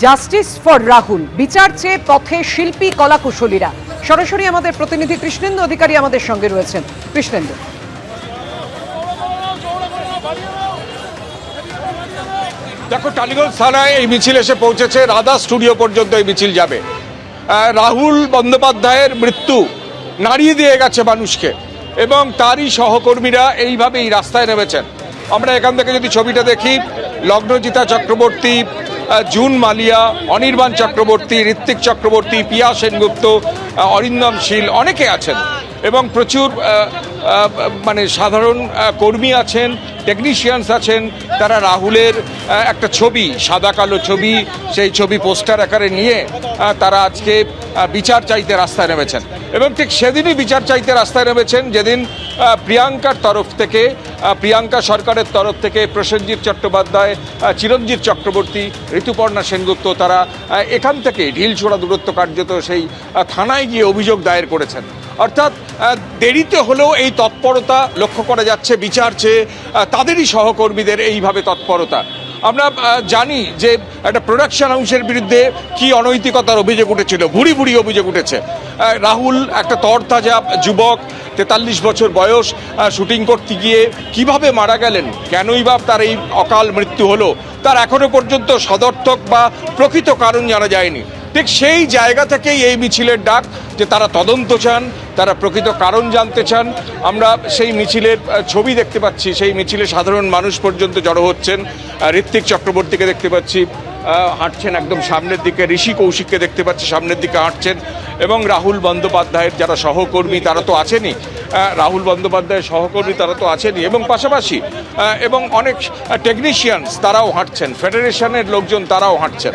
Justice for Rahul, বিচার চেয়ে পথে শিল্পী কলাকুশলীরা। সরাসরি আমাদের প্রতিনিধি কৃষ্ণেন্দু অধিকারী আমাদের সঙ্গে রয়েছেন। কৃষ্ণেন্দু, দেখো, টালিগঞ্জ থানায় এই মিছিল এসে পৌঁছেছে। রাধা স্টুডিও পর্যন্ত এই মিছিল যাবে। রাহুল বন্দ্যোপাধ্যায়ের মৃত্যু নাড়িয়ে দিয়ে গেছে মানুষকে, এবং তারই সহকর্মীরা এইভাবেই রাস্তায় নেমেছেন। আমরা এখান থেকে যদি ছবিটা দেখি, লগ্নজিতা চক্রবর্তী, জুন মালিয়া, অনির্বাণ চক্রবর্তী, ঋত্বিক চক্রবর্তী, পিয়া সেনগুপ্ত, অরিন্দম শীল, অনেকে আছেন, এবং প্রচুর মানে সাধারণ কর্মী আছেন, টেকনিশিয়ানস আছেন। তারা রাহুলের একটা ছবি, সাদা কালো ছবি, সেই ছবি পোস্টার আকারে নিয়ে তারা আজকে বিচার চাইতে রাস্তায় নেমেছেন। এবং ঠিক সেদিনই বিচার চাইতে রাস্তায় নেমেছেন যেদিন প্রিয়াঙ্কার তরফ থেকে, প্রিয়াঙ্কা সরকারের তরফ থেকে প্রসেনজিৎ চট্টোপাধ্যায়, চিরঞ্জিত চক্রবর্তী, ঋতুপর্ণা সেনগুপ্ত তারা এখান থেকে ঢিলছোড়া দূরত্ব কার্যত সেই থানায় গিয়ে অভিযোগ দায়ের করেছেন। অর্থাৎ দেরিতে হলেও এই তৎপরতা লক্ষ্য করা যাচ্ছে বিচার চেয়ে তাদেরই সহকর্মীদের এইভাবে তৎপরতা। আমরা জানি যে একটা প্রোডাকশন হাউসের বিরুদ্ধে কি অনৈতিকতার অভিযোগ উঠেছিল, ভুরি ভুরি অভিযোগ উঠেছে। রাহুল একটা তরতাজা যুবক, 43 বছর বয়স, শুটিং করতে গিয়ে কিভাবে মারা গেলেন, কেনই বা তার এই অকাল মৃত্যু হলো, তার এখনো পর্যন্ত সদর্থক বা প্রকৃত কারণ জানা যায়নি। ঠিক সেই জায়গা থেকেই এই মিছিলের ডাক, যে তারা তদন্ত চান, তারা প্রকৃত কারণ জানতে চান। আমরা সেই মিছিলের ছবি দেখতে পাচ্ছি, সেই মিছিলে সাধারণ মানুষ পর্যন্ত জড়ো হচ্ছেন। ঋত্বিক চক্রবর্তীকে দেখতে পাচ্ছি হাঁটছেন একদম সামনের দিকে, ঋষি কৌশিককে দেখতে পাচ্ছি সামনের দিকে হাঁটছেন, এবং রাহুল বন্দ্যোপাধ্যায়ের যারা সহকর্মী তারা তো আছেনই, রাহুল বন্দ্যোপাধ্যায়ের সহকর্মী তারা তো আছেনই, এবং পাশাপাশি এবং অনেক টেকনিশিয়ানস তারাও হাঁটছেন, ফেডারেশনের লোকজন তারাও হাঁটছেন।